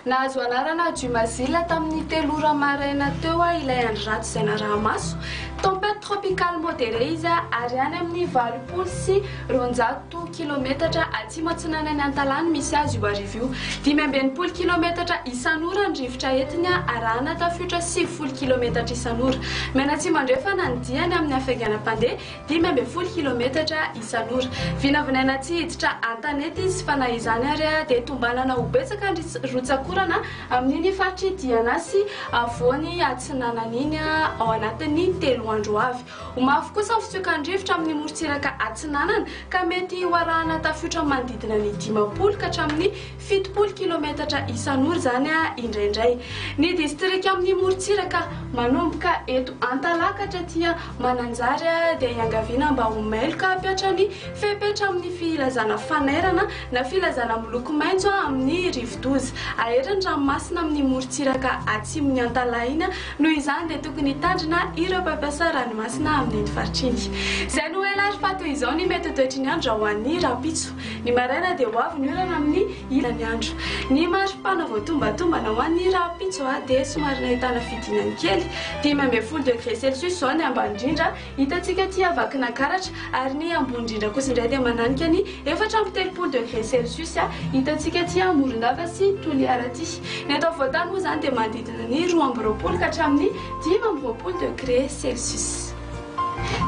nahazo anarana Jumazila tamin'ny 3 ora maraina teo ilay andro ratsy izay narahamaso. Tempête tropicale modérée izy ary any amin'ny 80 sy 200 kilometatra atsimo atsinanany Antalany misy azy io arivo io. 580 kilometatra isan'ora ny rivotra entiny arahana tafiotra 70 kilometatra isan'ora. Menatsimo andrefana ny diany amin'ny hafainganam-pandeha 580 kilometatra isan'ora. Vinavinaina tsy hiditra an-tanety izy fa na izany ary dia tombanana ho betsaka rotsakorana amin'iny faritry diana sy avoany atsinanany iny ao anatin'ny 3 andro avy. Omafy kosa fitsokan-drivotra amin'ny morontsiraka atsinanana ka mety ho arahana tafiotra manodidina ny 50 ka hatramin'ny 70 kilometatra isan'ora zany indraindray. Ny distrika amin'ny morontsiraka manomboka eto Antalakatra tia Mananjary dia iangaviana mba ho meloka hampiatra ny fepetra amin'ny filazana fanerana na filazana miloko maitso amin'ny rivodoza. Aheriny ranomasina amin'ny morontsiraka atsimon'ny Antalahina noho izany dia tokony hitandrina ireo mpampiasa ranomasina amin'ny faritra iny. Izay no elary fa toy izao ny mety toetr'i ny andro ho an'ny Rapitso. Ny maraina dia ho avy ny orana amin'ny ilany andro. Ny maripana voatombatombana ho an'ny Rapitso dia somary nahitana fidinany kely 5 degré Celsius zao ny ambany indrindra hitantsika tia Vakinankaratra ary ny ambony indrindra kosa indray dia mananika ny 4 degré Celsius hitantsika tia Morondava sy Toliaraty. Ny atao voatany moa zany dia manodidina ny 20 ka hatramin'ny 20 degré Celsius.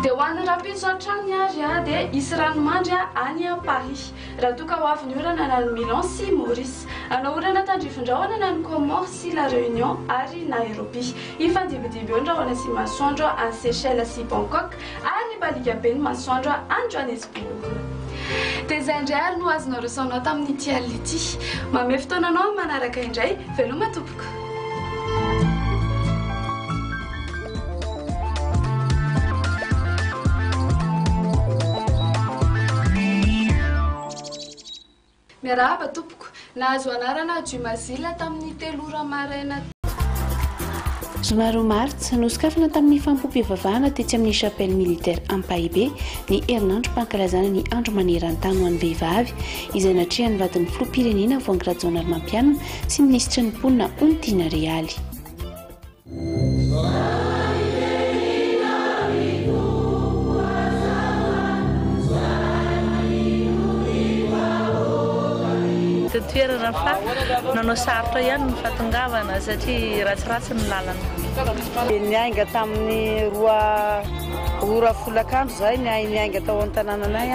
Dia ho an'ny Rapitso hatrany ary dia hisy ranomandry any Paris. Raha toa ka ho avy ny orana na ny Milan sy Maurice. Ana orana tandrifondrahona na ny Comores sy La Réunion ary Nairobi. Ifandimbidiby eo ny rahona sy masoandro any Seychelles sy Bangkok ary ny balika be ny masoandro any Johannesburg. Dia izay indray ary no azonao resaonao tamin'ny tiality. Mame fotoananao manaraka indray veloma tompoko. Miarahaba tompoko, nahazo anarana Jumazila tamin'ny 3 ora maraina. Zoma martsa nosokafana tamin'ny fampom-pivavahana tetsy amin'ny chapelle militaire Ampahibé ny herinandro mpankalazana ny andro maneran-tany ho an'ny vehivavy izay natrehany vadin'ny filoham-pirenena voangy-rajonary Mampianina sy minisitra ny mponina Ontina Rialy. Toerana fa nanao sarotra ihany ny fatongavana satria ratsiratsy ny lalana. Niainga tamin'ny 2 ora folakandro zay niainga tao an-tanànanay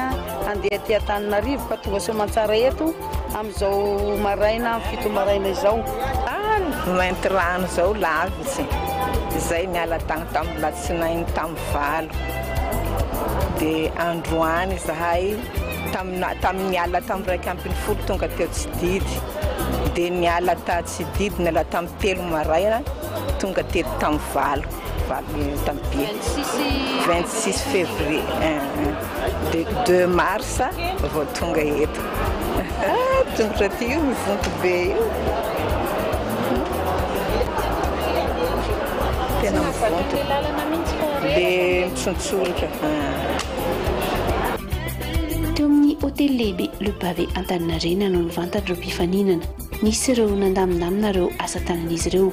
andeha aty Antananarivo ka tonga Soamantsara eto amin'izao maraina 7 maraina izao. Mainty rano zao lavitsy izay miala tagny tamin'ny latsinainy tamin'ny valo dia androany zahay tamin'ny niala tamin'ny 1 tonga teo Tsididy dia niala ta Tsididy niala tamin'ny 3 maraina tonga teto tamin'ny valo tamin'ny 26 février dia 2 mars vao tonga eto. Tongotra ty io mivonto be io tena mivonto dia mitsontsorika. Teo amin'ny hôtel lehibe Le Pavé Antaninarenina no nivantandreo mpifaninana. Nisy ireo nandamindamina ireo asa tanan'izy ireo.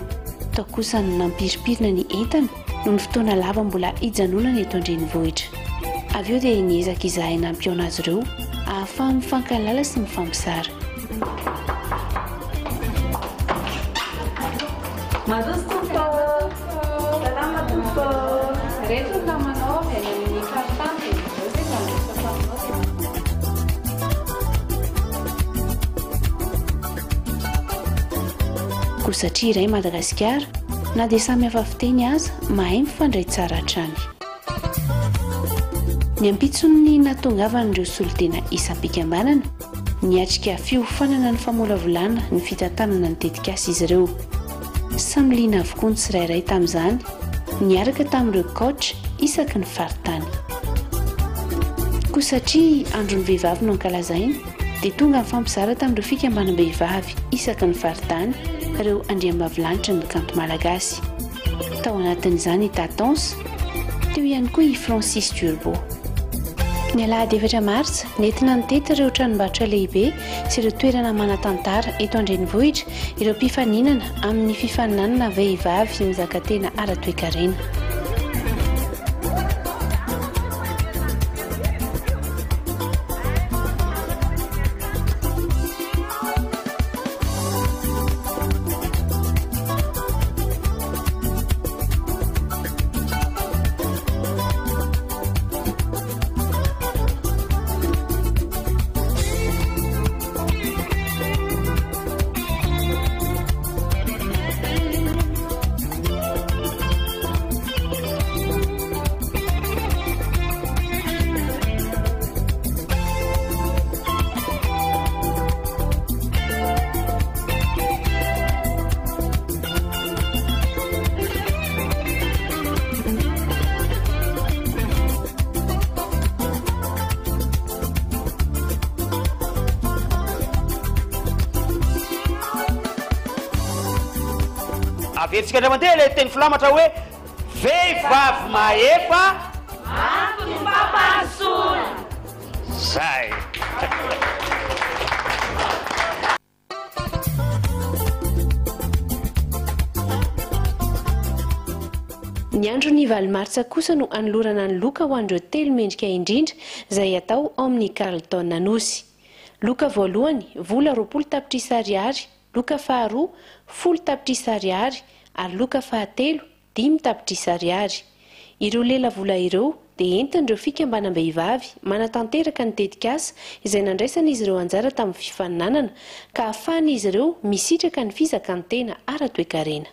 Tao kosa no nampiripirina ny entana no ny fotoana lava mbola hijanonana eto an-drenivohitra. Avy eo dia niezaka izahina ampiona azy ireo ahafahany mifankalala sy mifampisara. Koa satria iray Madagasikara na dia samy hafa fiteny aza mahay mifandray tsara hatrany. Ny ampitsony natongavan'ireo solitena isam-pikambanana niatrika fiofanana ny famolavolana ny fitantanana ny tetikasa izy ireo. Samy liana avokoa ny tsirairay tamin'izany niaraka tamin'ireo coach isaky ny faritany. Koa satria andron'ny vehivavy no ankalazaina dia tonga mifampizara tamin'ireo fikambanam-behivavy isaky ny faritany ireo andriambavilanitra ny kanto malagasy. Tao anatin'izany i Tatanse, teo ihany koa i Francis Turbo. Ny alahady 7 martsa nentina nitety ireo tranombarotra lehibe sy ireo toerana manan-tantara eto an-drenivohitra ireo mpifaninana amin'ny fifaninanana vehivavy mizaka tena ara-toekarena. Avetsika indray mandeha ilay teny filamatra hoe vehivavy mahefa antony mpampahasola. Zay. Ny andron'ny 7 martsa kosa no anolorana ny loka ho an'ireo telo mendrika indrindra izay atao ao amin'ny Carlton Anosy. Loka voalohany vola 20 tapitrisa ariary, loka faharoa 10 tapitrisa ariary ary loka fahatelo 5 tapitrisa ariary. Ireo lela vola ireo dia entin'ireo fikambanam-behivavy manatanteraka ny tetikasa izay nandraisana izy ireo anjara tamin'ny fifaninanana ka ahafahana izy ireo misitraka ny fizakantena ara-toekarena.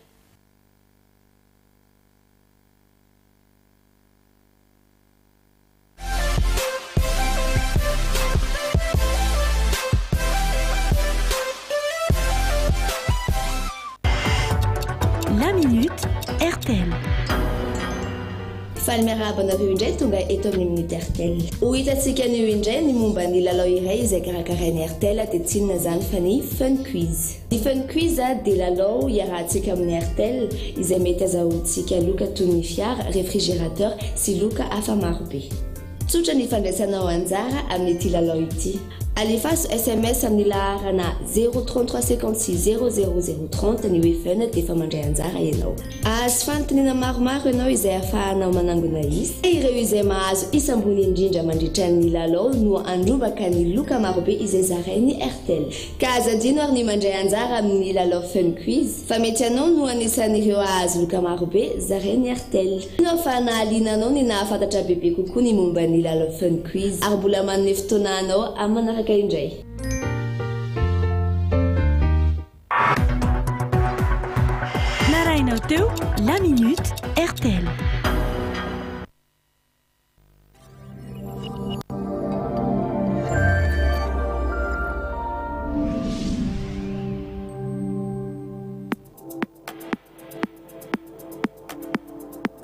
La minute RTL. Falmiarabanario indray tonga eto amin'ny minute RTL. Ho hitantsika anio indray ny momba ny lalao iray izay karakarain'ny RTL dia tsinona zany fa ny fun quiz. Ny fun quiz dia lalao iarahantsika amin'ny RTL izay mety azahoantsika loka toy ny fiara, réfrigérateur sy loka hafa marobe. Tsotra ny fandraisanao anjara amin'ity lalao ity. Alefaso SMS amin'ny laharana 03356 ny hoe fun dia efa mandray anjara ianao. Azo fanontaniana maromaro ianao izay ahafahanao manangona izy. Ireo izay mahazo isambony indrindra mandritra ny lalao no andrombaka ny loka marobe izay zarain'ny RTL. Ka azadino ary ny mandray anjara amin'ny lalao fun quiz. Fa mety ianao no anisan'ireo ahazo loka marobe zarain'ny RTL. No fa nahaliananao ny nahafantatra bebe kokoa ny momba ny lalao fun quiz. Ary mbola manome fotoana anao amin'ny manaraka indray. Narainao teo la minute RTL.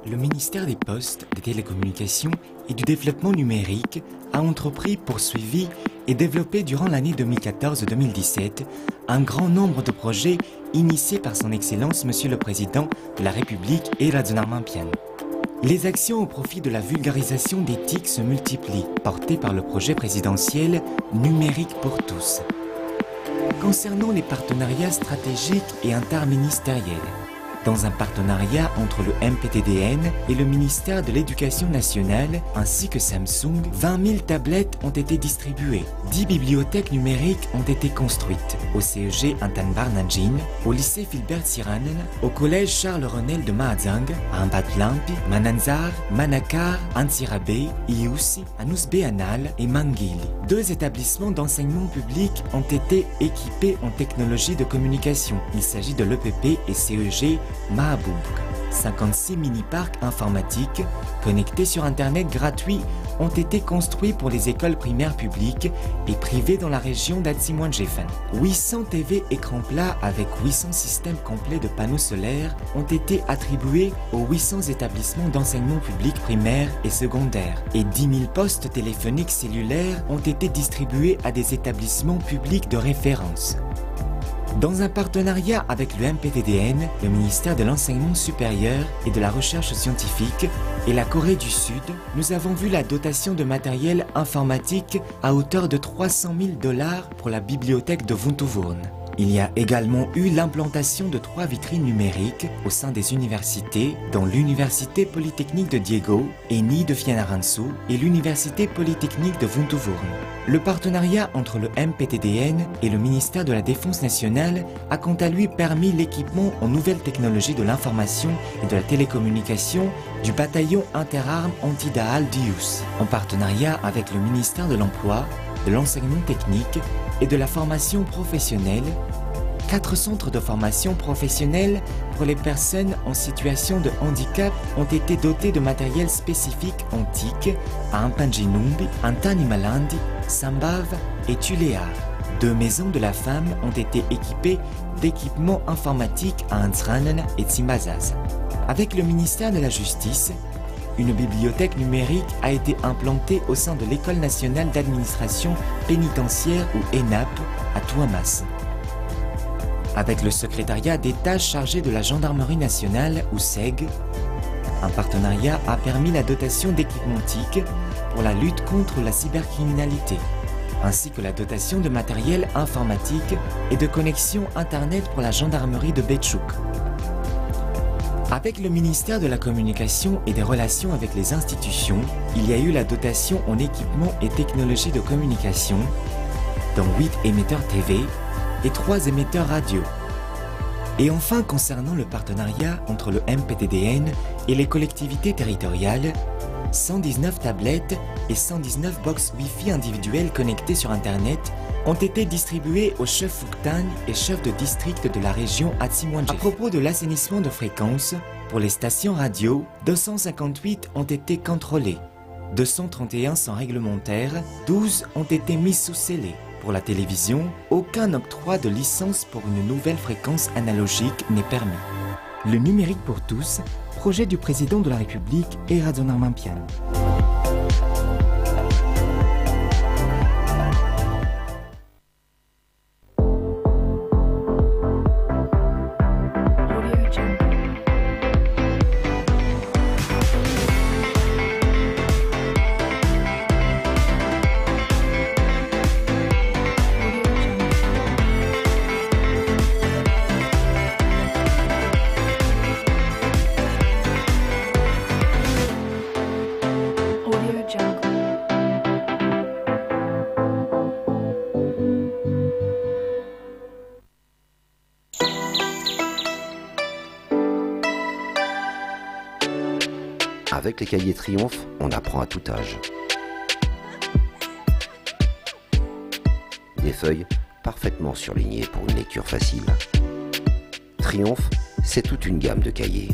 Le ministère des Postes, des Télécommunications et du Développement numérique a entrepris, poursuivi et développé durant l'année 2014-2017 un grand nombre de projets initiés par son Excellence Monsieur le Président de la République et Radunarmampian. Les actions au profit de la vulgarisation des TIC se multiplient, portées par le projet présidentiel Numérique pour tous. Concernant les partenariats stratégiques et interministériels, dans un partenariat entre le MPTDN et le ministère de l'Éducation nationale ainsi que Samsung, 20 000 tablettes ont été distribuées. 10 bibliothèques numériques ont été construites au CEG Antanbarnanjin, au lycée Philbert Siranen, au collège Charles Renel de Mahazang, à Ambatlampi, Mananzar, Manakar, Antsirabe, Iusi, Anusbeanal et Mangili. 2 établissements d'enseignement public ont été équipés en technologie de communication. Il s'agit de l'EPP et CEG Mahaboubk. 56 mini-parcs informatiques connectés sur Internet gratuits ont été construits pour les écoles primaires publiques et privées dans la région d'Atsimouanjefan. 800 TV écrans plats avec 800 systèmes complets de panneaux solaires ont été attribués aux 800 établissements d'enseignement public primaire et secondaire. Et 10 000 postes téléphoniques cellulaires ont été distribués à des établissements publics de référence. Dans un partenariat avec le MPTDN, le ministère de l'Enseignement supérieur et de la Recherche scientifique et la Corée du Sud, nous avons vu la dotation de matériel informatique à hauteur de 300 000 $ pour la bibliothèque de Vuntuvurn. Il y a également eu l'implantation de 3 vitrines numériques au sein des universités, dont l'Université Polytechnique de Diego, ENI de Fianarantsoa et l'Université Polytechnique de Vuntuvurn. Le partenariat entre le MPTDN et le ministère de la Défense nationale a quant à lui permis l'équipement en nouvelles technologies de l'information et de la télécommunication du bataillon interarmes anti-Dahal d'IUS, en partenariat avec le ministère de l'Emploi, de l'enseignement technique et de la formation professionnelle, 4 centres de formation professionnelle pour les personnes en situation de handicap ont été dotés de matériel spécifique antique à Ampanjinumbi, Antanimalandi, Sambav et Tuléar. 2 maisons de la femme ont été équipées d'équipements informatiques à Ansranen et Tsimbazaz. Avec le ministère de la Justice, une bibliothèque numérique a été implantée au sein de l'École nationale d'administration pénitentiaire ou ENAP à Tuamas. Avec le secrétariat d'État chargé de la gendarmerie nationale ou SEG, un partenariat a permis la dotation d'équipements TIC pour la lutte contre la cybercriminalité, ainsi que la dotation de matériel informatique et de connexion Internet pour la gendarmerie de Betchouk. Avec le ministère de la Communication et des Relations avec les institutions, il y a eu la dotation en équipements et technologies de communication, dont 8 émetteurs TV et 3 émetteurs radio. Et enfin, concernant le partenariat entre le MPTDN et les collectivités territoriales, 119 tablettes et 119 box Wi-Fi individuelles connectées sur Internet ont été distribués aux chefs Fuktan et chefs de district de la région Atsimwanjé. À propos de l'assainissement de fréquences, pour les stations radio, 258 ont été contrôlées, 231 sont réglementaires, 12 ont été mises sous scellé. Pour la télévision, aucun octroi de licence pour une nouvelle fréquence analogique n'est permis. Le numérique pour tous, projet du président de la République et Radzonarmampian. Avec les cahiers Triomphe, on apprend à tout âge. Des feuilles parfaitement surlignées pour une lecture facile. Triomphe, c'est toute une gamme de cahiers.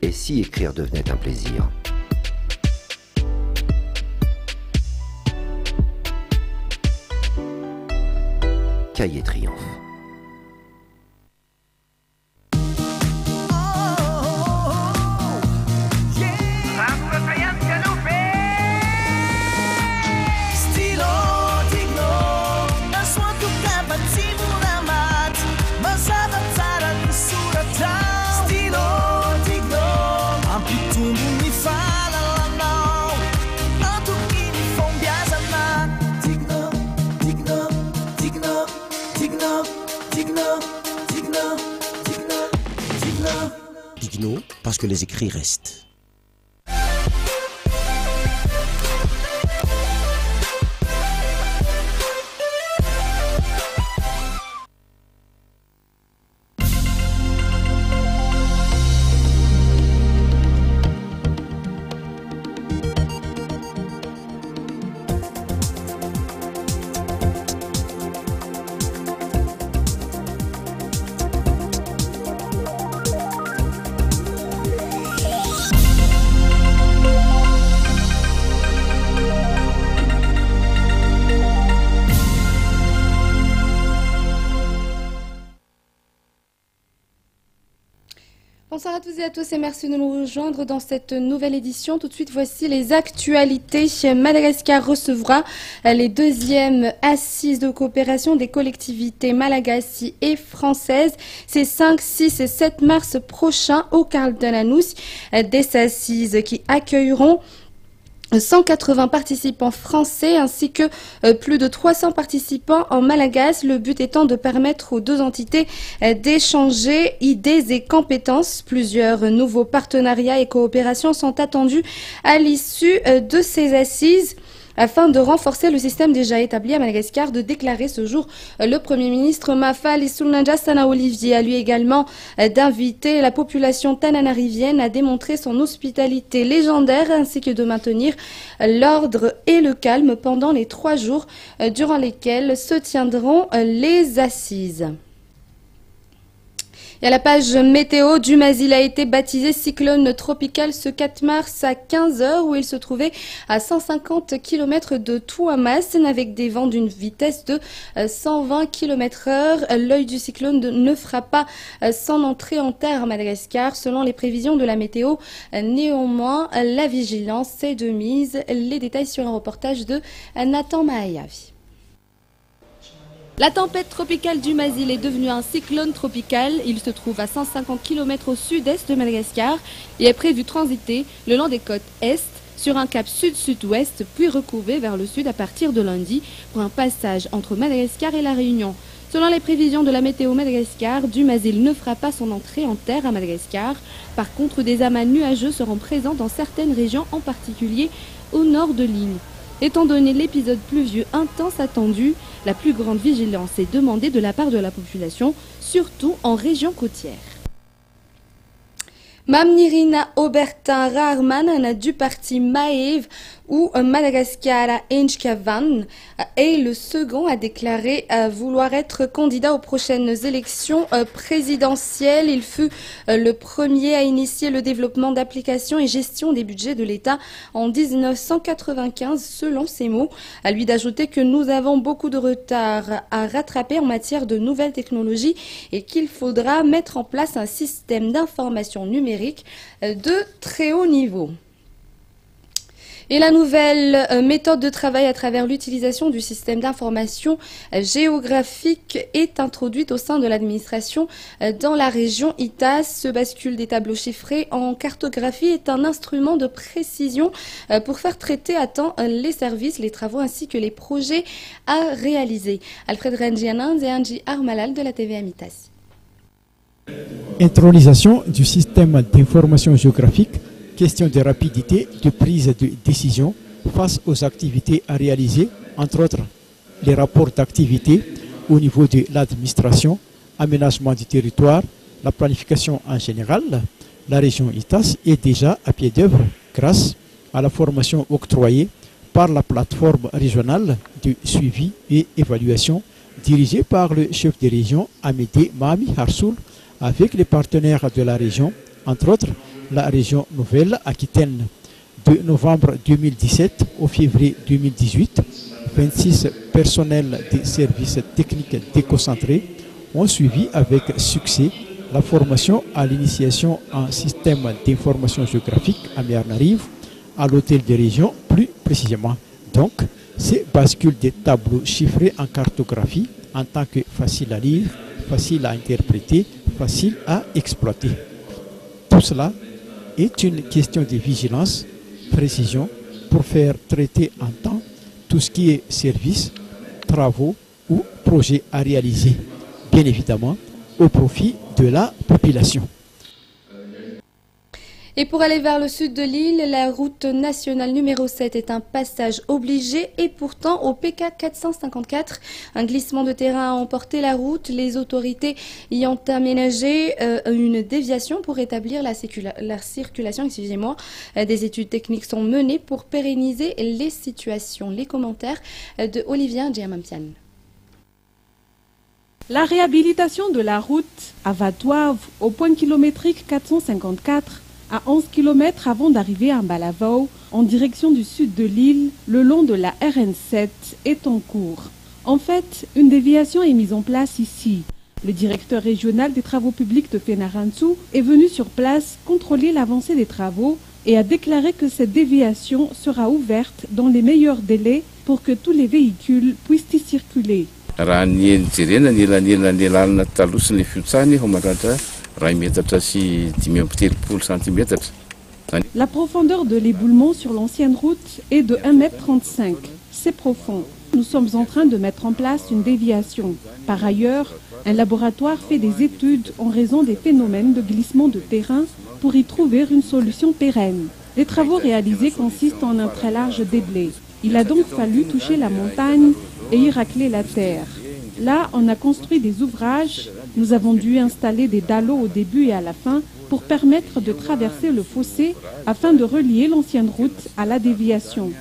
Et si écrire devenait un plaisir ? Cahiers Triomphe. Digno, parce que les écrits restent. Bonsoir à tous et à tous et merci de nous rejoindre dans cette nouvelle édition. Tout de suite, voici les actualités. Madagascar recevra les deuxièmes assises de coopération des collectivités malagasy et françaises. C'est 5, 6 et 7 mars prochains au Carlton à Nousse. Des assises qui accueilleront 180 participants français ainsi que plus de 300 participants en malagasy, le but étant de permettre aux deux entités d'échanger idées et compétences. Plusieurs nouveaux partenariats et coopérations sont attendus à l'issue de ces assises. Afin de renforcer le système déjà établi à Madagascar, de déclarer ce jour le Premier ministre Mafal Soulanjasana Olivier a lui également d'inviter la population tananarivienne à démontrer son hospitalité légendaire ainsi que de maintenir l'ordre et le calme pendant les 3 jours durant lesquels se tiendront les assises. Et à la page météo, Dumasil a été baptisé cyclone tropical ce 4 mars à 15h où il se trouvait à 150 km de Touamas avec des vents d'une vitesse de 120 km/h. L'œil du cyclone ne fera pas son entrée en terre à Madagascar selon les prévisions de la météo. Néanmoins, la vigilance est de mise. Les détails sur un reportage de Nathan Mahayavi. La tempête tropicale Dumasil est devenue un cyclone tropical. Il se trouve à 150 km au sud-est de Madagascar et est prévu transiter le long des côtes est sur un cap sud-sud-ouest puis recouver vers le sud à partir de lundi pour un passage entre Madagascar et la Réunion. Selon les prévisions de la météo Madagascar, Dumasil ne fera pas son entrée en terre à Madagascar. Par contre, des amas nuageux seront présents dans certaines régions, en particulier au nord de l'île. Étant donné l'épisode pluvieux intense attendu, la plus grande vigilance est demandée de la part de la population, surtout en région côtière. Mamnirina Obertin Raarman du parti Maeve ou Madagascar Enchkavan est le second à déclarer vouloir être candidat aux prochaines élections présidentielles. Il fut le premier à initier le développement d'applications et gestion des budgets de l'État en 1995, selon ses mots. À lui d'ajouter que nous avons beaucoup de retard à rattraper en matière de nouvelles technologies et qu'il faudra mettre en place un système d'information numérique de très haut niveau. Et la nouvelle méthode de travail à travers l'utilisation du système d'information géographique est introduite au sein de l'administration dans la région ITAS. Ce bascule des tableaux chiffrés en cartographie est un instrument de précision pour faire traiter à temps les services, les travaux ainsi que les projets à réaliser. Alfred Rengianand et Angie Armalal de la TVA ITAS. Intronisation du système d'information géographique. Question de rapidité de prise de décision face aux activités à réaliser, entre autres les rapports d'activité au niveau de l'administration, aménagement du territoire, la planification en général. La région ITAS est déjà à pied d'œuvre grâce à la formation octroyée par la plateforme régionale de suivi et évaluation dirigée par le chef de région Amédée Mami Harsoul avec les partenaires de la région, entre autres la région Nouvelle-Aquitaine. De novembre 2017 au février 2018, 26 personnels des services techniques déconcentrés ont suivi avec succès la formation à l'initiation en système d'information géographique à Miarnarive, à l'hôtel de région plus précisément. Donc, c'est bascule des tableaux chiffrés en cartographie en tant que facile à lire, facile à interpréter, facile à exploiter. Tout cela est une question de vigilance, précision, pour faire traiter en temps tout ce qui est services, travaux ou projets à réaliser, bien évidemment au profit de la population. Et pour aller vers le sud de l'île, la route nationale numéro 7 est un passage obligé et pourtant au PK 454, un glissement de terrain a emporté la route. Les autorités y ont aménagé une déviation pour rétablir la circulation. Des études techniques sont menées pour pérenniser les situations. Les commentaires de Olivier Djamampian. La réhabilitation de la route à Vatouave au point kilométrique 454 à 11 km avant d'arriver à Mbalavao, en direction du sud de l'île, le long de la RN7, est en cours. En fait, une déviation est mise en place ici. Le directeur régional des travaux publics de Fenaransu est venu sur place contrôler l'avancée des travaux et a déclaré que cette déviation sera ouverte dans les meilleurs délais pour que tous les véhicules puissent y circuler. La profondeur de l'éboulement sur l'ancienne route est de 1,35 m. C'est profond. Nous sommes en train de mettre en place une déviation. Par ailleurs, un laboratoire fait des études en raison des phénomènes de glissement de terrain pour y trouver une solution pérenne. Les travaux réalisés consistent en un très large déblai. Il a donc fallu toucher la montagne et y racler la terre. Là, on a construit des ouvrages. Nous avons dû installer des dallots au début et à la fin pour permettre de traverser le fossé afin de relier l'ancienne route à la déviation.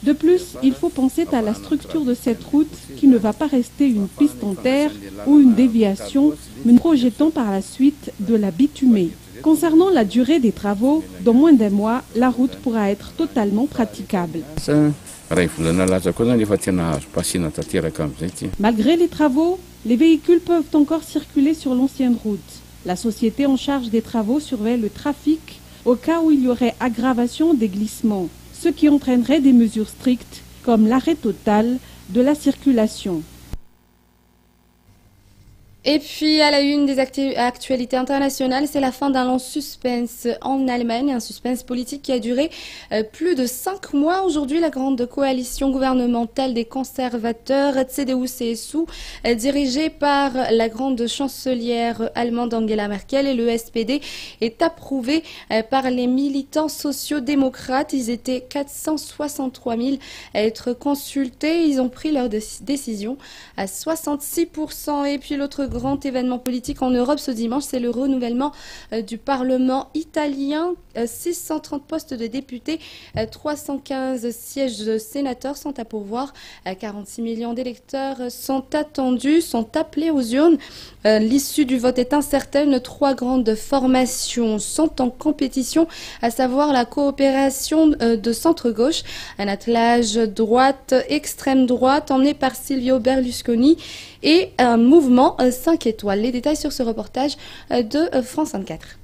De plus, il faut penser à la structure de cette route qui ne va pas rester une piste en terre ou une déviation, mais projetant par la suite de la bitumée. Concernant la durée des travaux, dans moins d'un mois, la route pourra être totalement praticable. Malgré les travaux, les véhicules peuvent encore circuler sur l'ancienne route. La société en charge des travaux surveille le trafic au cas où il y aurait aggravation des glissements, ce qui entraînerait des mesures strictes comme l'arrêt total de la circulation. Et puis, à la une des actualités internationales, c'est la fin d'un long suspense en Allemagne, un suspense politique qui a duré plus de 5 mois. Aujourd'hui, la grande coalition gouvernementale des conservateurs, CDU-CSU, dirigée par la grande chancelière allemande Angela Merkel et le SPD, est approuvée par les militants sociaux-démocrates. Ils étaient 463 000 à être consultés. Ils ont pris leur décision à 66%. Et puis, l'autre grand événement politique en Europe ce dimanche, c'est le renouvellement du Parlement italien. 630 postes de députés, 315 sièges de sénateurs sont à pourvoir. 46 millions d'électeurs sont attendus, sont appelés aux urnes. L'issue du vote est incertaine. 3 grandes formations sont en compétition, à savoir la coopération de centre-gauche, un attelage droite, extrême droite, emmené par Silvio Berlusconi, et un mouvement 5 étoiles. Les détails sur ce reportage de France 24.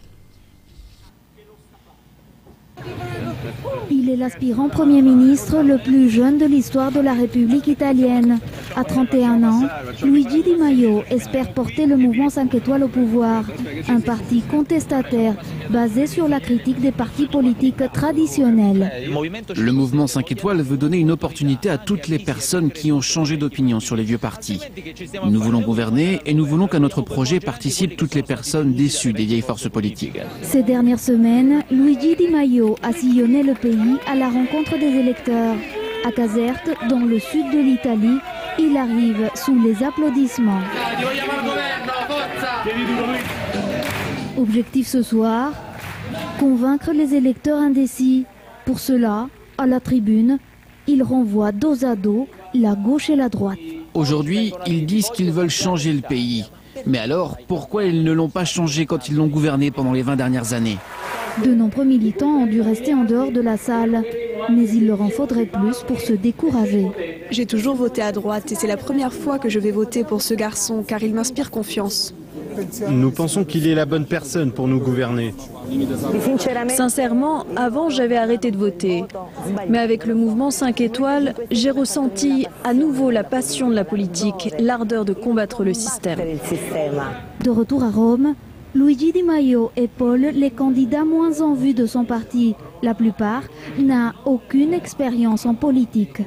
Il est l'aspirant Premier ministre le plus jeune de l'histoire de la République italienne. À 31 ans, Luigi Di Maio espère porter le mouvement 5 étoiles au pouvoir, un parti contestataire basé sur la critique des partis politiques traditionnels. Le mouvement 5 étoiles veut donner une opportunité à toutes les personnes qui ont changé d'opinion sur les vieux partis. Nous voulons gouverner et nous voulons qu'à notre projet participent toutes les personnes déçues des vieilles forces politiques. Ces dernières semaines, Luigi Di Maio a sillonné le pays à la rencontre des électeurs. À Caserte, dans le sud de l'Italie, il arrive sous les applaudissements. Objectif ce soir, convaincre les électeurs indécis. Pour cela, à la tribune, il renvoie dos à dos la gauche et la droite. Aujourd'hui, ils disent qu'ils veulent changer le pays. Mais alors, pourquoi ils ne l'ont pas changé quand ils l'ont gouverné pendant les 20 dernières années ? De nombreux militants ont dû rester en dehors de la salle, mais il leur en faudrait plus pour se décourager. J'ai toujours voté à droite et c'est la première fois que je vais voter pour ce garçon car il m'inspire confiance. Nous pensons qu'il est la bonne personne pour nous gouverner. Sincèrement, avant j'avais arrêté de voter. Mais avec le mouvement 5 étoiles, j'ai ressenti à nouveau la passion de la politique, l'ardeur de combattre le système. De retour à Rome, Luigi Di Maio épaule les candidats moins en vue de son parti. La plupart n'ont aucune expérience en politique.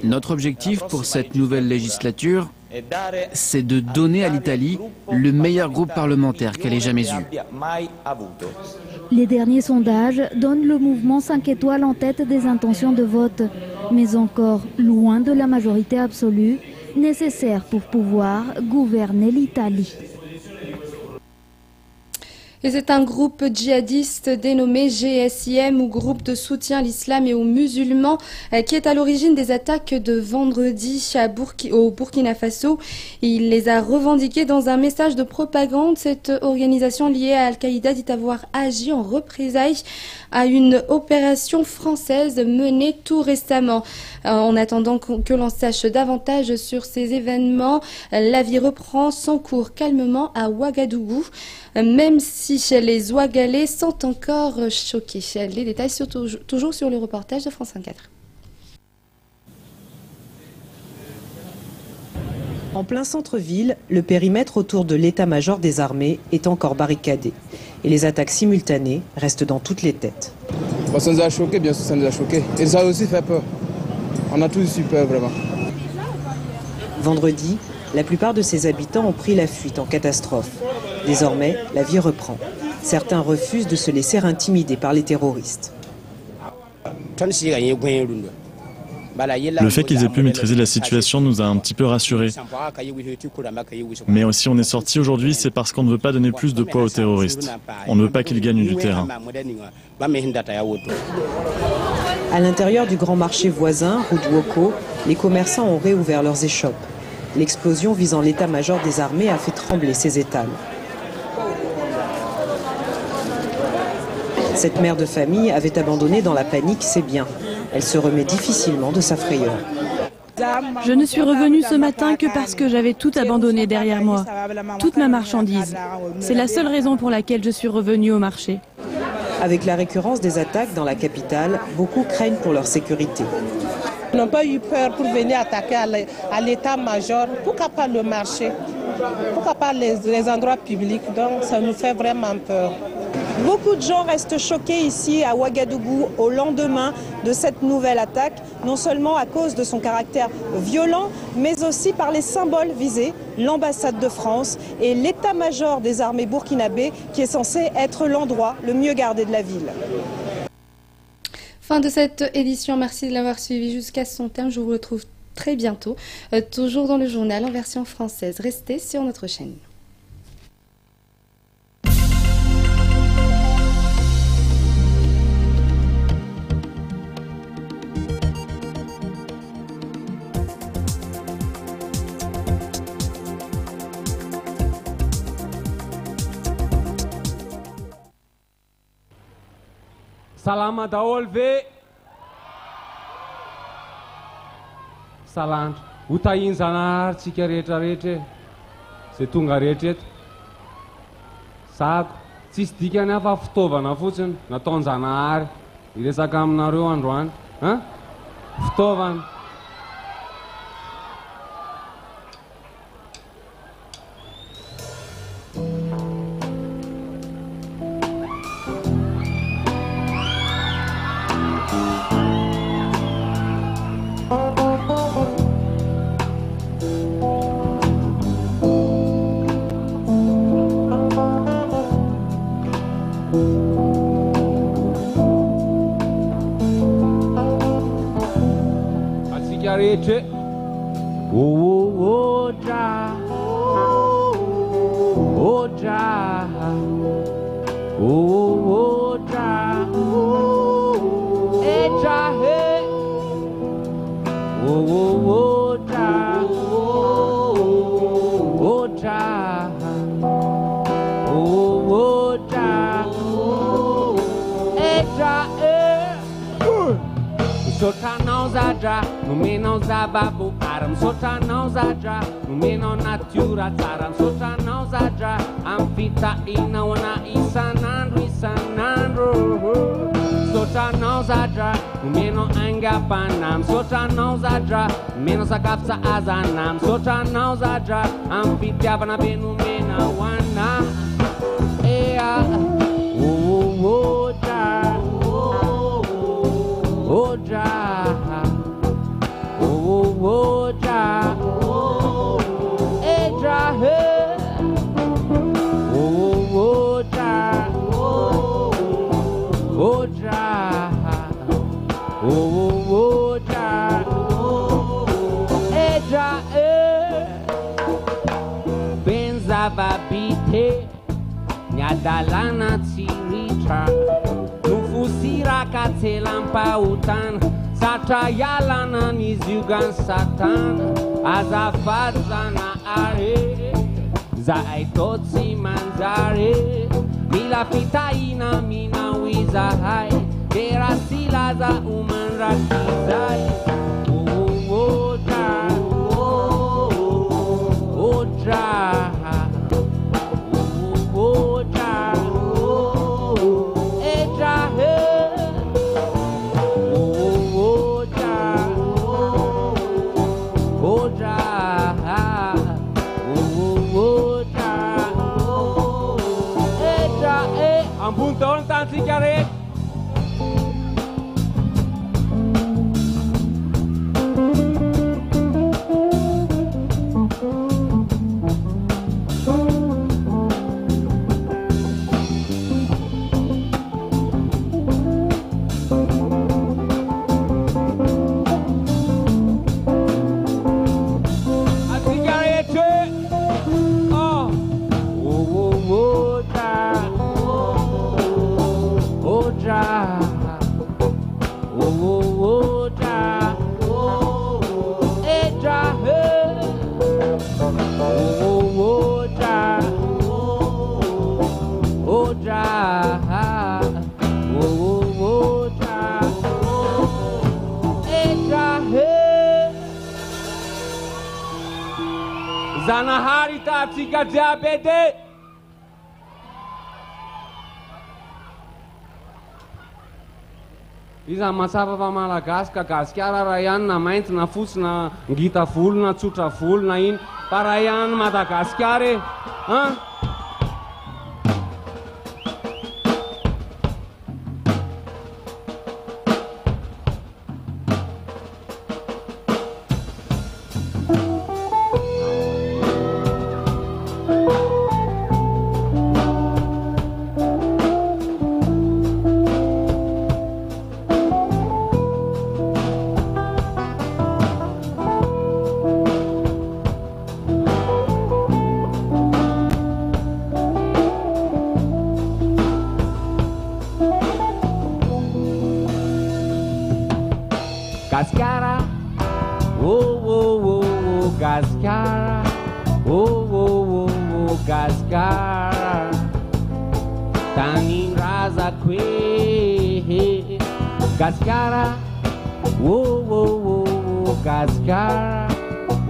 Notre objectif pour cette nouvelle législature, c'est de donner à l'Italie le meilleur groupe parlementaire qu'elle ait jamais eu. Les derniers sondages donnent le mouvement 5 étoiles en tête des intentions de vote, mais encore loin de la majorité absolue nécessaire pour pouvoir gouverner l'Italie. Et c'est un groupe djihadiste dénommé GSIM ou groupe de soutien à l'islam et aux musulmans qui est à l'origine des attaques de vendredi au Burkina Faso. Il les a revendiquées dans un message de propagande. Cette organisation liée à Al-Qaïda dit avoir agi en représailles à une opération française menée tout récemment. En attendant que l'on sache davantage sur ces événements, la vie reprend son cours calmement à Ouagadougou, même si les Ouagalais sont encore choqués. Les détails toujours sur le reportage de France 24. En plein centre-ville, le périmètre autour de l'état-major des armées est encore barricadé. Et les attaques simultanées restent dans toutes les têtes. Bon, ça nous a choqués, bien sûr, ça nous a choqués. Et ça a aussi fait peur. On a tous eu peur, vraiment. Vendredi, la plupart de ces habitants ont pris la fuite en catastrophe. Désormais, la vie reprend. Certains refusent de se laisser intimider par les terroristes. Le fait qu'ils aient pu maîtriser la situation nous a un petit peu rassurés. Mais aussi on est sorti aujourd'hui, c'est parce qu'on ne veut pas donner plus de poids aux terroristes. On ne veut pas qu'ils gagnent du terrain. À l'intérieur du grand marché voisin, rue de Woko, les commerçants ont réouvert leurs échoppes. L'explosion visant l'état-major des armées a fait trembler ces étals. Cette mère de famille avait abandonné dans la panique ses biens. Elle se remet difficilement de sa frayeur. Je ne suis revenue ce matin que parce que j'avais tout abandonné derrière moi, toute ma marchandise. C'est la seule raison pour laquelle je suis revenue au marché. Avec la récurrence des attaques dans la capitale, beaucoup craignent pour leur sécurité. Ils n'ont pas eu peur pour venir attaquer à l'état-major. Pourquoi pas le marché? Pourquoi pas les endroits publics? Donc ça nous fait vraiment peur. Beaucoup de gens restent choqués ici à Ouagadougou au lendemain de cette nouvelle attaque, non seulement à cause de son caractère violent, mais aussi par les symboles visés, l'ambassade de France et l'état-major des armées burkinabé qui est censé être l'endroit le mieux gardé de la ville. Fin de cette édition, merci de l'avoir suivi jusqu'à son terme. Je vous retrouve très bientôt, toujours dans le journal en version française. Restez sur notre chaîne. Salama daholo ve salandra ho tahiny zanaharintsika rehetrarehetra zay tonga rehetra eto sako tsisy dikany hafa fitaovana fotsiny nataon-janahary iresaka aminareo androany fitaovana rehetra dra Sotranao zadra, nomenao zavaboary, misotranao zadra, nomenao natiora tsara, misotranao zadra, amin'ny fitahinao ana isan'andro isan'andro. Misotranao zadra, nomenao aingam-panahy, misotranao zadra, nomenao sakafo sahazana, misotranao zadra, amin'ny fitiavana be nomenao anahy. Niadalana tsiritra Nufusiraka tselam-pahotana Satra ialana niziogany satana Azafady zana are Zahay tô tsy manjare Mila fitahina mina ho izahay Tera silaza umanrakizay Oja Oja Ambun tahun tak sigaret. Zanahari tatika diabete. Iza masava fa malagasy ka gasikara raha ihany na mainty na fotsy na ngita volo na tsotra volo na ino fa raha ihany Madagasikara hein? Gaskara, oh oh oh oh, Gaskara, oh oh oh oh, Gaskara, Tanin raza kwe, Gaskara, oh oh oh oh, Gaskara,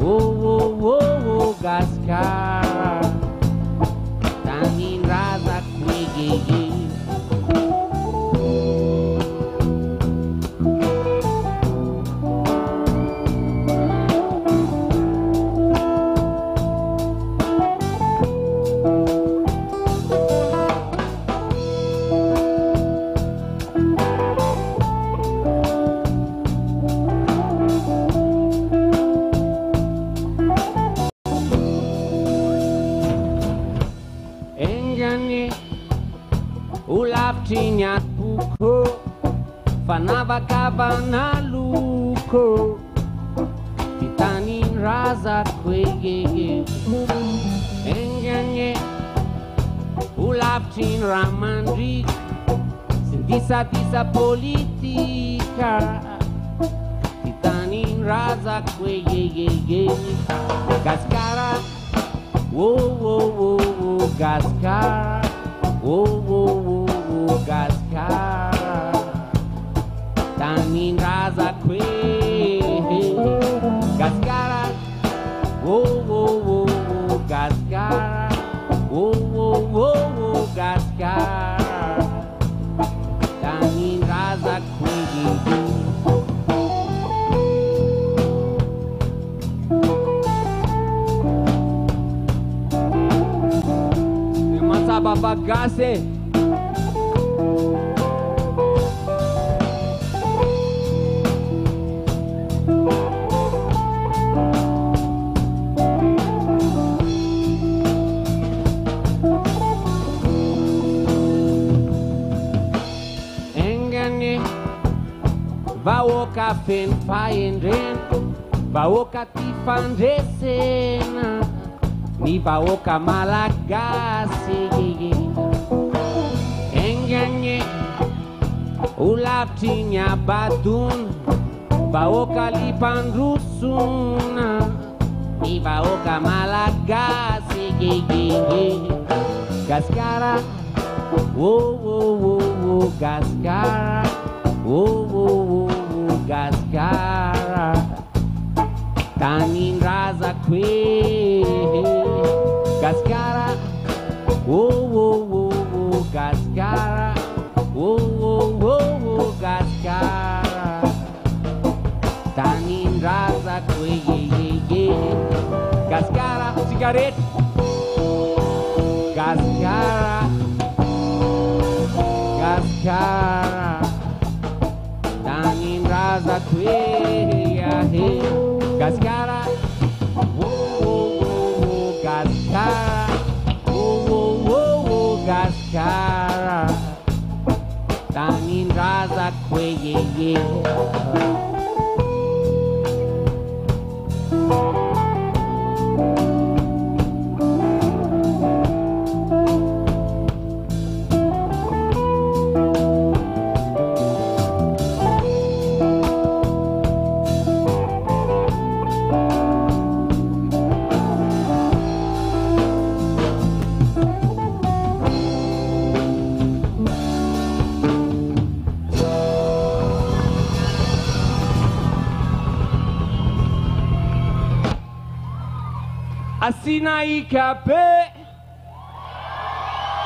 oh oh oh oh, Gaskara, Tanin raza kwe. Ulavtinhat buko Fanavakava na luko Titanin raza kwege Enganye Ulavtin ramandrik Sindisa politika Titanin raza kwege Gaskara Wo wo wo wo Gaskara Wo wo wo wo Gaskara Tanin raza kwe Gaskara Wo wo wo wo Gaskara Wo wo wo wo Gaskara Tanin raza kwe Babagase Engane Vaoka fen faendren Vaoka tifandresena Ni vaoka malagasy Ulavtry ny abadona vahoaka limpandrosona ny vahoaka malagasy Gaskara Gaskara Gaskara tanin-drazako hoe Gaskara Gaskara Gaskara tanin-drazako hoe Gaskara cigarette Gaskara Gaskara tanin-drazako hoe Gaskara Gaskara Gaskara tanin-drazako hoe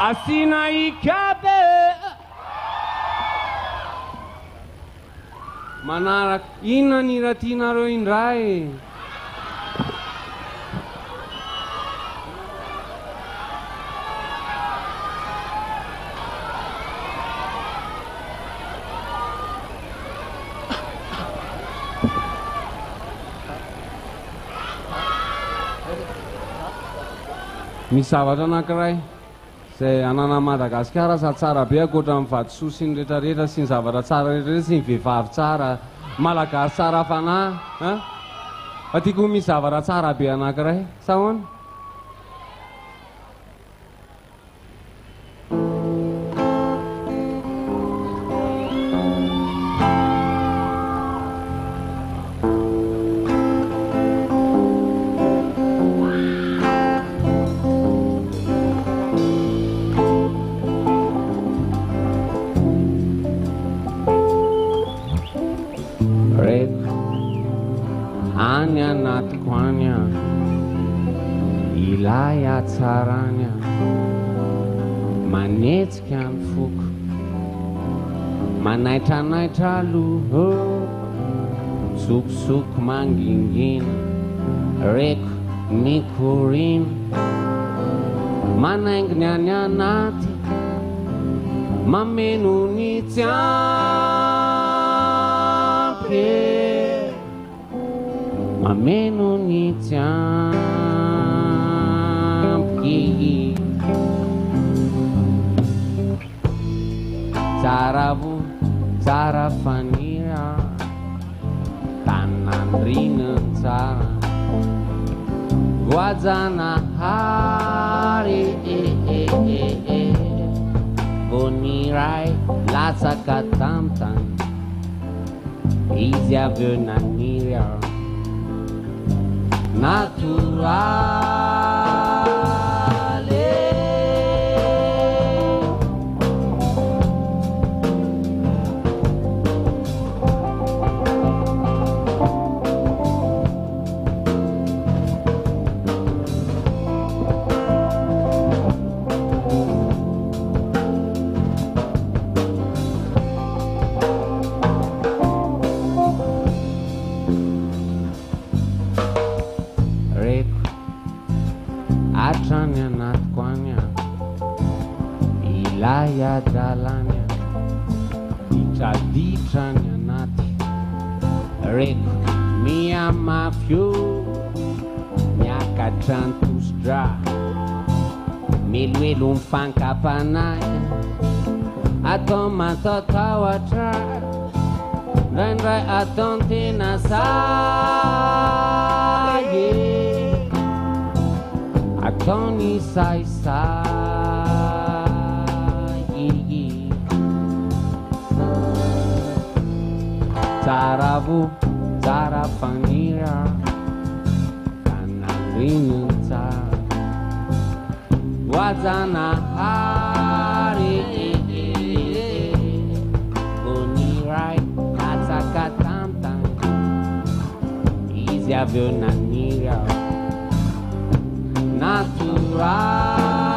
Asina ikabe Manarak inona ny raha tianareo indray misy zavatra anankiray izay anana Madagasikara sady tsara be akoatra amin'ny vadisoa sy ny rehetrarehetra sy ny zavatra tsara rehetrarehetra sy ny vehivavy tsara malagasy tsara fanahy fa tiako misy zavatra tsara be anankiray sa hoana ilaya tsaranya manetsika ny foko manaitranaitra aloha sokosoko mangingina reko mikorina manainginy any anaty mameno ny tsiampy mameno ny tsiampy tsaravo tsara fanira tanandrinany tsara voajanahary voniray latsaka tamtany izy avy eo naniry naturale atrany anatiko any ilay adalany ditraditrany anaty reko miamafio miakatrany tosodra meloelo mifankapanay atao matatahotra ndraindray ataony tena saye ataony saisay Tsaravo, tsara fanira, tanandrininy tsara. Voajanahary oniray latsaka tantany, izy avy eo naniry aho naturaly.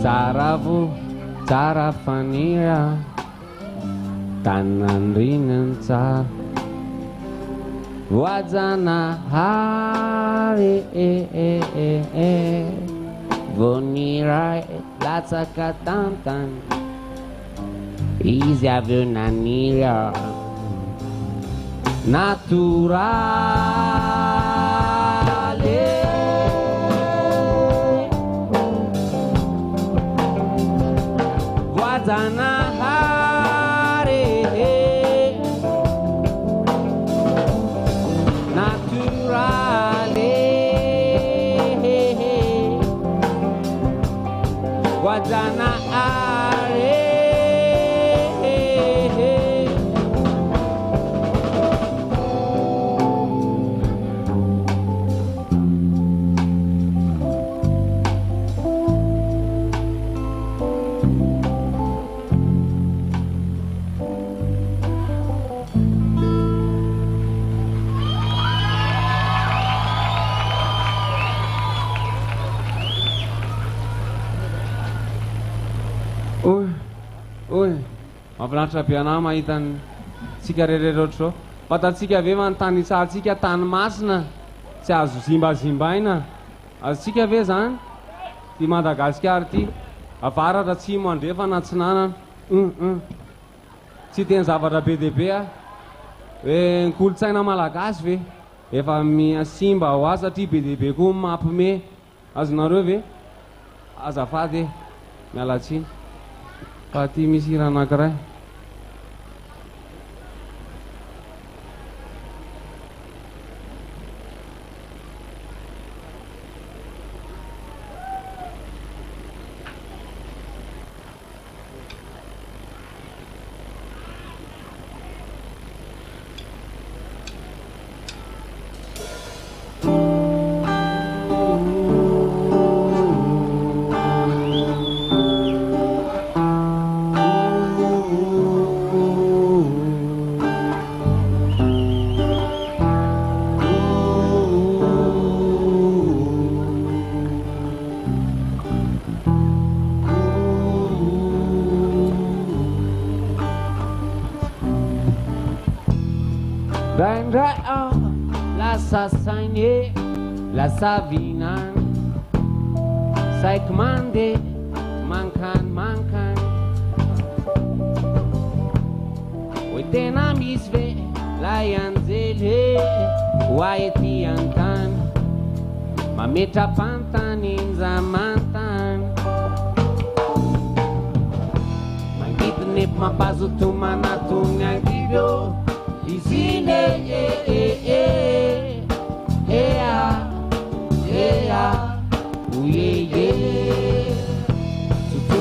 Tsaravo, tsara fanira, tanandrininy tsara. Voajanahary voniray latsaka tantany, izy avy eo naniry aho naturaly. Voajanahary naturally. Voajanahary mahafinaritra be anahy mahita tsika rehetra ohatr'izao. Fatatsika ave manontany tsarantsika tany masina tsy azo zimbazimbaina. Azontsika ve zany ty Madagasikara ty avaratra atsimo andrefa natsinanana tsy teny zavatra be dia be a hoe ny kolotsaina malagasy ve efa miasimba ho azy satria be dia be koa mampime. Azonareo ve azafady mialatsiny fa ty misy hira anankiray. Sasagne la savinan saik mande mankan oi tena misy ve la anjely waety antany mametra pantany nzamantany mangitiny mampazoto manatony angivyo izine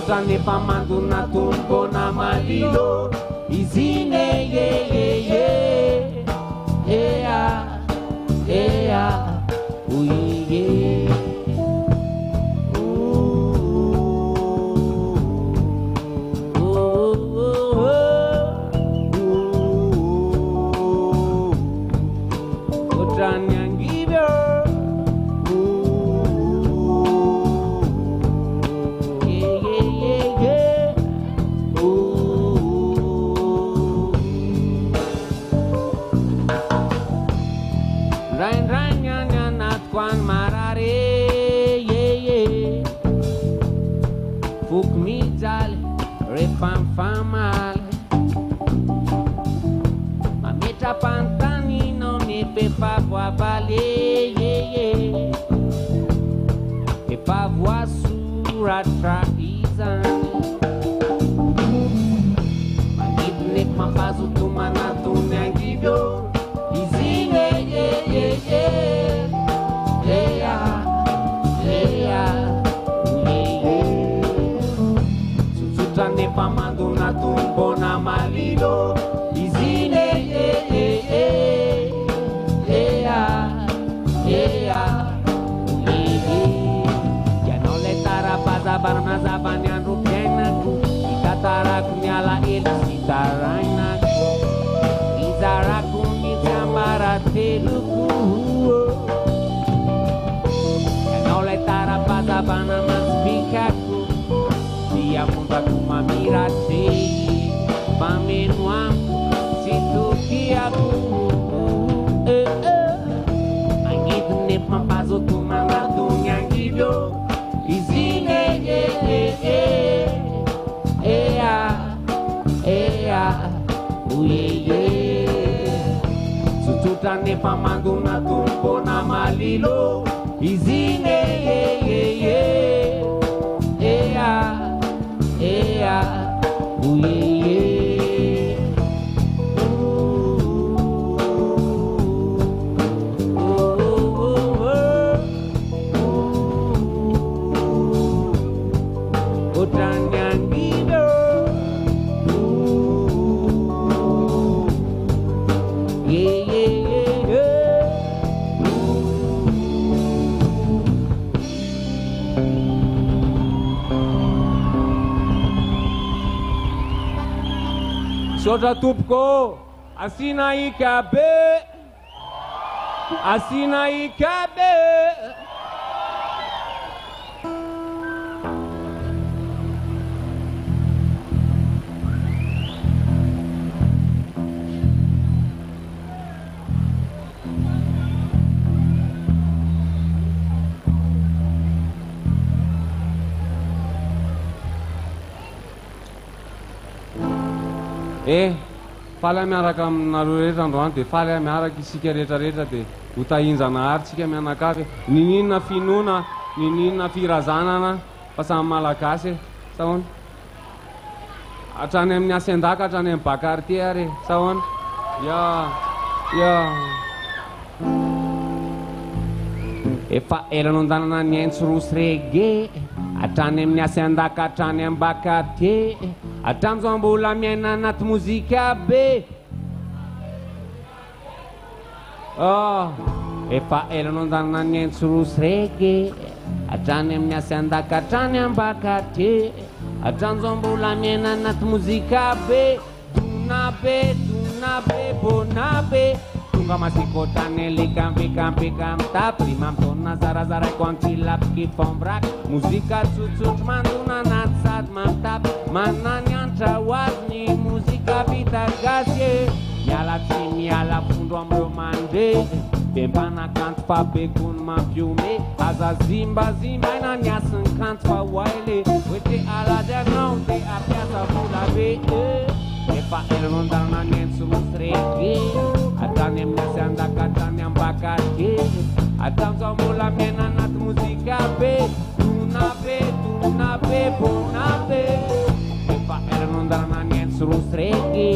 tsotsotra nefa mandona tombona malilo izy iny ea oye famale ma metra pantani non ne peut pas voir valer e pas voir sur la trahison ma nip ma fazo tu manato neanch'io isine ne famando una tumbona malilo isine ya no le tarapaza barna zabanya rupena itatara kunyala el sitaraina izara kunizamara teluku ya no le tarapaza barna maspikaku dia muda kuma mirate pamenuam situ kiaku angit ne pampazo kuma la dunya ngibyo izine uye sututa ne pamanduna tumbona malilo izine Soja tupko asina ikabe faly miaraka aminareo rehetra androany dia faly miaraka isika rehetrarehetra dia ho tahinjana aritsika mianakavy nininona finoana nininona firazanana fa samy malagasy sahoana hatrany amin'ny asendaka hatrany amin'ny bakarité ary sahoana efa elano andanana ny aintsirosy rege hatrany amin'ny asendaka hatrany amin'ny bakarité atramizao mbola miaina anaty mozika be efa elano andanana ny aintsirosy rege hatrany amin'ny asendaka hatrany amin'ny bakarité atramizao mbola miaina anaty mozika be dona be bona be tonga masikotany le kampekampeka mitapy mamtona zarazaraiko antilapiky fombraky mozika tsotsotro mandona anaty sady mamtapy manany antra ho azy ny mozika vita gasy miala tsy miala fondro amreo mandeha be mpanakanto fa bekony mampiome aza zimbazimba ina niasiny kanto fa hoaile oete alady anao de apiasa vola be efa elano andanana ny aintsirosy rege atany amin'ny asy andaka hatrany ambakake atamizao mbola miaina anaty mozika be dona be bona be efa elano andanana ny aintsirosy rege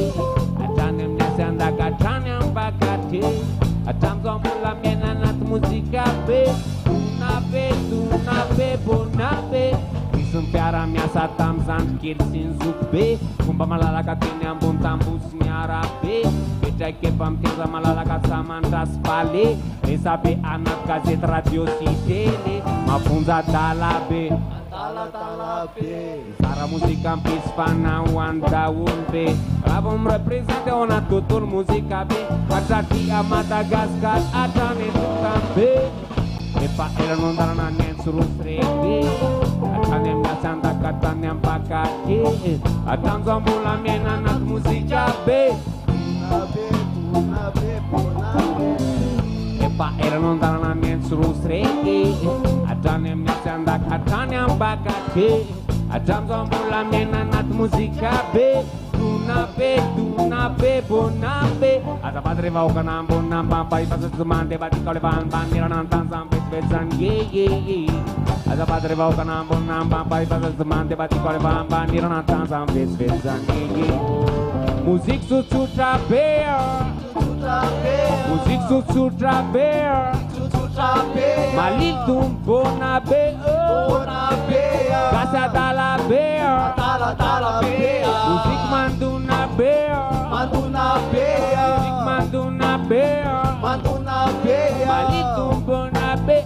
hatrany amin'ny asy andaka hatrany ambakake atamizao mbola miaina anaty mozika be dona be bona be isy mpiara-miasa tamin'izandry kely sy ny zoko be fomba malalaka teny ambony tambo sy ny arabe petraiky efa miteza malalaka samandrasy pale resabe anaty gazety radio sy tele mafonja dalabe zara mozika mpisy fanao any daholo be raha vao mirepresente ao anaty tontolo mozika be hatraty a Madagasikara hatrany etokany be efa elanao andarana ny entsorosy rebe hatrany amin'ny asandaka hatrany ambakake hatanjo ambola miaina anaty mozika be efa elanao andarana ny entsorosy rebe hatrany amin'ny asandaka hatrany ambakake hatanjo ambola miaina anaty mozika be Tunabe, bonabe azafady rehefa aokana ambonina mbampahifasatsy mandeha batikao le vanirana antanjany vetsivetsany azafady rehefa aokana ambonina mbampahifasatsy mandeha batikao le vanirana antanjany vetsivetsany Musique tsotsotra be Musique tsotsotra be Malil tumbona be Casa dala be Musique manduna be Musique manduna be Malil tumbona be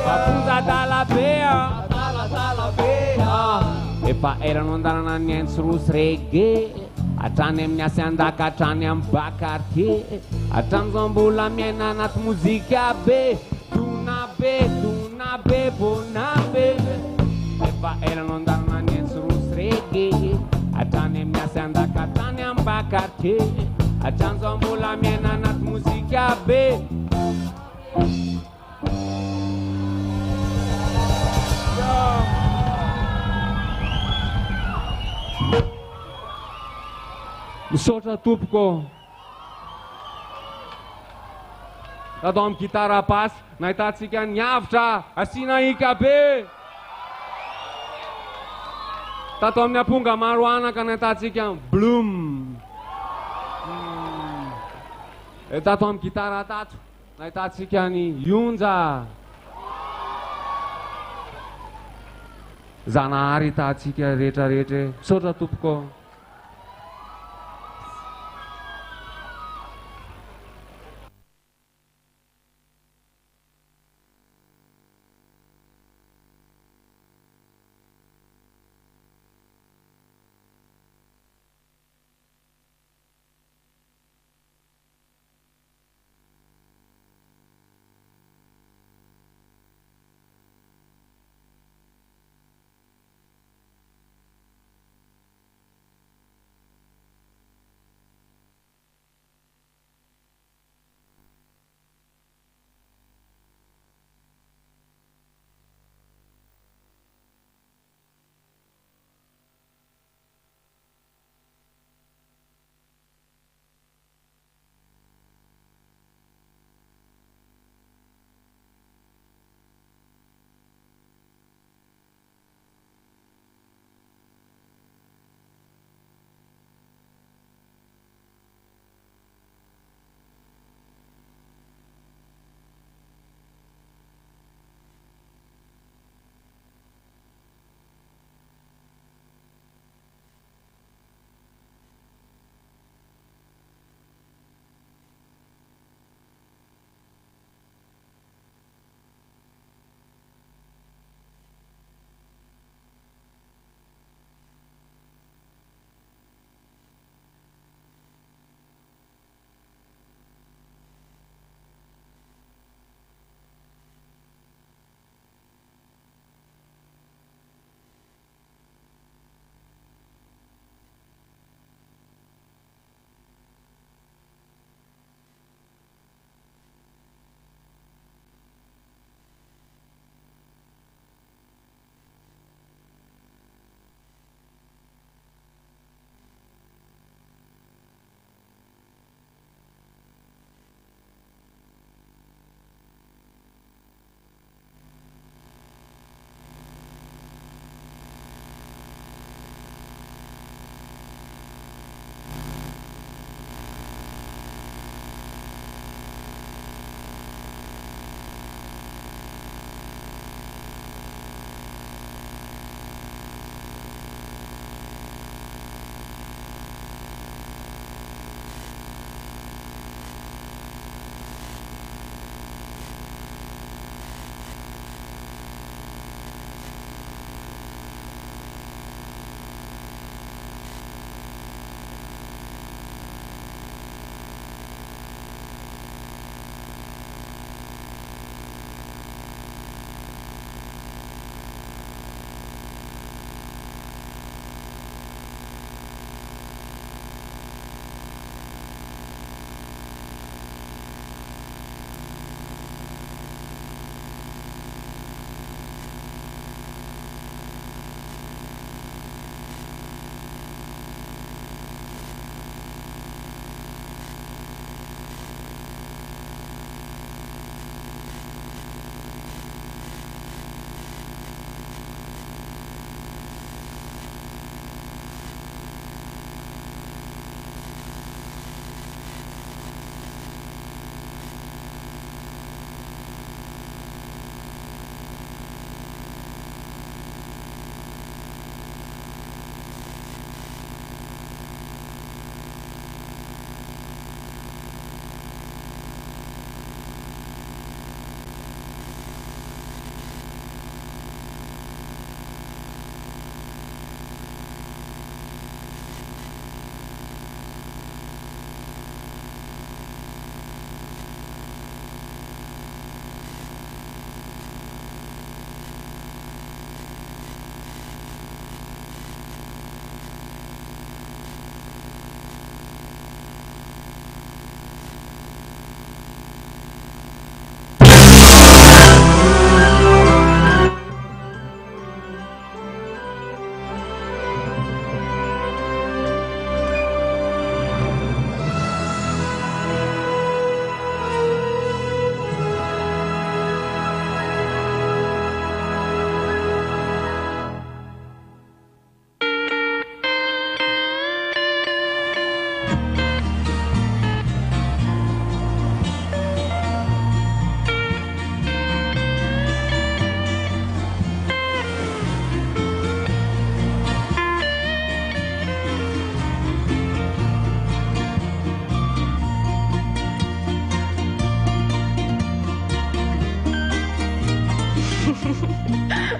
Apunza dala be Efa erano andarana ny entsorosy reggae hatrany amin'ny asy andaka hatrany amin'ny bakartie hatrany zao mbola miaina anaty mozika be tonabe bonabe efa erano andarana ny entsorosy reggae hatrany amin'ny asy andaka hatrany amin'ny bakartie hatrany zao mbola miaina anaty mozika be misaotra tompoko tato amin'ny gitara basy nahitantsika niavitra asiana ika be tato amin'ny amponga maro anaka nahitantsika bloom tato amin'ny gitara tato nahitantsika ny yonja zanahary hitantsika rehetrarehetra misaotra tompoko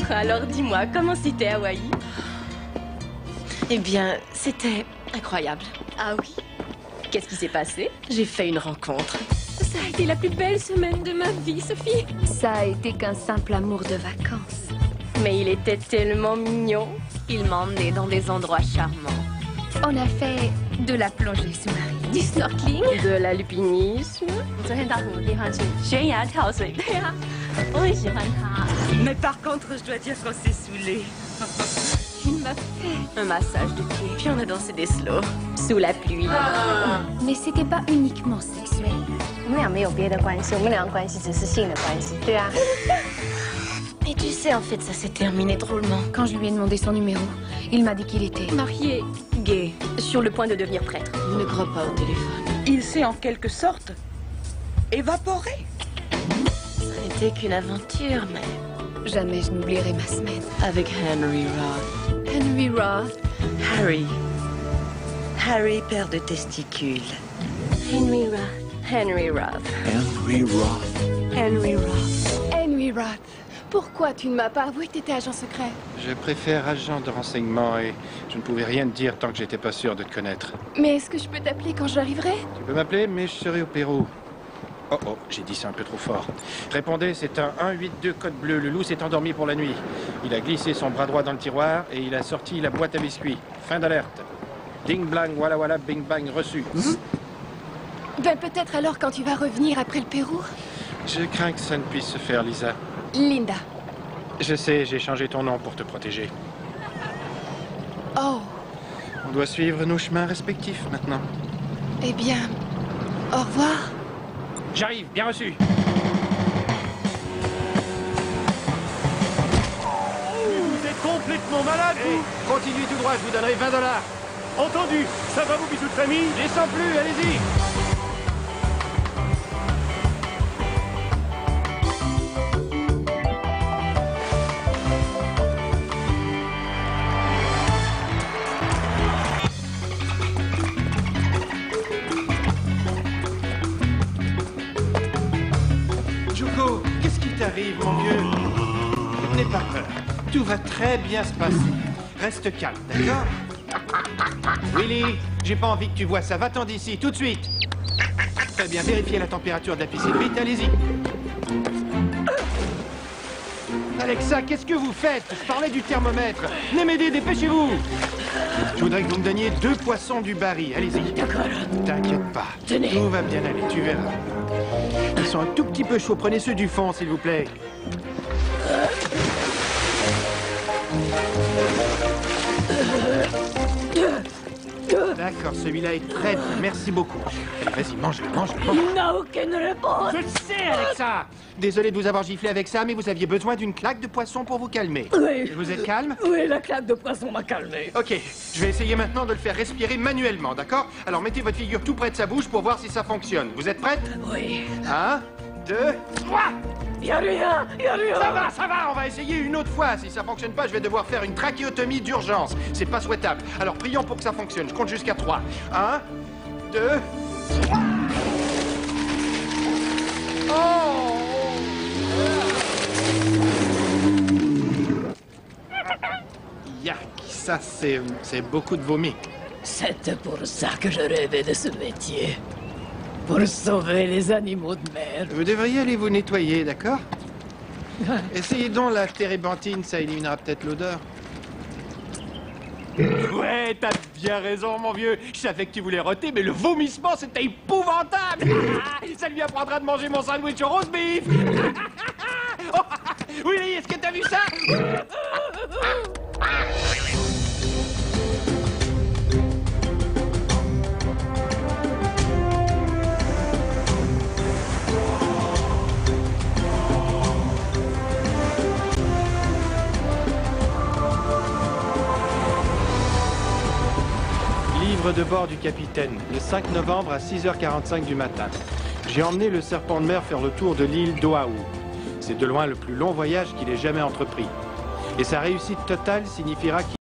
Alors dis-moi, comment c'était Hawaï? Eh bien, c'était incroyable. Ah oui? Qu'est-ce qui s'est passé? J'ai fait une rencontre. Ça a été la plus belle semaine de ma vie, Sophie. Ça a été qu'un simple amour de vacances. Mais il était tellement mignon. Il m'a emmené dans des endroits charmants. On a fait de la plongée sous-marine, du snorkeling, de l'alpinisme. Mais par contre, je dois dire qu'on s'est saoulés. Il m'a fait un massage de pied, puis on a dansé des slows, sous la pluie. Mais c'était pas uniquement sexuel. Mais tu sais, en fait, ça s'est terminé drôlement. Quand je lui ai demandé son numéro, il m'a dit qu'il était marié, gay, sur le point de devenir prêtre. Il ne croit pas au téléphone. Il s'est en quelque sorte évaporé. Ça n'était qu'une aventure, mais jamais je n'oublierai ma semaine avec Henry Roth. Henry Roth. Harry. Harry, père de testicules. Henry Roth. Henry Roth. Henry Roth. Henry Roth. Henry Roth. Pourquoi tu ne m'as pas avoué que tu étais agent secret? Je préfère agent de renseignement et je ne pouvais rien te dire tant que j'étais pas sûr de te connaître. Mais est-ce que je peux t'appeler quand j'arriverai? Tu peux m'appeler, mais je serai au Pérou. Oh oh, j'ai dit ça un peu trop fort. Répondez, c'est un 182 code bleu. Le loup s'est endormi pour la nuit. Il a glissé son bras droit dans le tiroir et il a sorti la boîte à biscuits. Fin d'alerte. Ding blang, voilà voilà, bing bang, reçu. Ben peut-être alors quand tu vas revenir après le Pérou. Je crains que ça ne puisse se faire, Lisa. Linda. Je sais, j'ai changé ton nom pour te protéger. Oh. On doit suivre nos chemins respectifs maintenant. Eh bien, au revoir. J'arrive, bien reçu. Vous êtes complètement malade, vous. Continuez tout droit, je vous donnerai $20. Entendu. Ça va, vos bisous de famille? Descends plus, allez-y. Arrive, mon vieux. N'aie pas peur. Tout va très bien se passer. Reste calme, d'accord? Willy, j'ai pas envie que tu vois ça. Va-t'en d'ici, tout de suite. Très bien, vérifiez la température de la piscine. Vite, allez-y. Alexa, qu'est-ce que vous faites? Je parlais du thermomètre. Venez m'aider, dépêchez-vous. Je voudrais que vous me donniez 2 poissons du Barry. Allez-y. D'accord. T'inquiète pas. Tenez. Tout va bien aller, tu verras. Ils sont un tout petit peu chauds. Prenez ceux du fond, s'il vous plaît. D'accord, celui-là est très bon. Merci beaucoup. Allez, vas-y, mange-le, mange-le. Il n'a aucune réponse. Je le sais, Alexa. Désolé de vous avoir giflé avec ça, mais vous aviez besoin d'une claque de poisson pour vous calmer. Oui. Vous êtes calme? Oui, la claque de poisson m'a calmé. Ok, je vais essayer maintenant de le faire respirer manuellement, d'accord? Alors mettez votre figure tout près de sa bouche pour voir si ça fonctionne. Vous êtes prête? Oui. 1, 2, 3. Y'a rien, y'a rien. Ça va, on va essayer une autre fois. Si ça fonctionne pas, je vais devoir faire une trachéotomie d'urgence. C'est pas souhaitable. Alors prions pour que ça fonctionne. Je compte jusqu'à 3. 1, 2, 3. Oh! Yac, ça c'est beaucoup de vomi. C'était pour ça que je rêvais de ce métier. Pour sauver les animaux de mer. Vous devriez aller vous nettoyer, d'accord? Essayez donc la térébenthine, ça éliminera peut-être l'odeur. Ouais, t'as bien raison, mon vieux. Je savais que tu voulais roter, mais le vomissement, c'était épouvantable. Ça lui apprendra de manger mon sandwich au roast beef. Willy, est-ce que t'as vu ça? Livre de bord du capitaine, le 5 novembre à 6h45 du matin. J'ai emmené le serpent de mer faire le tour de l'île d'Oahu. C'est de loin le plus long voyage qu'il ait jamais entrepris. Et sa réussite totale signifiera qu'il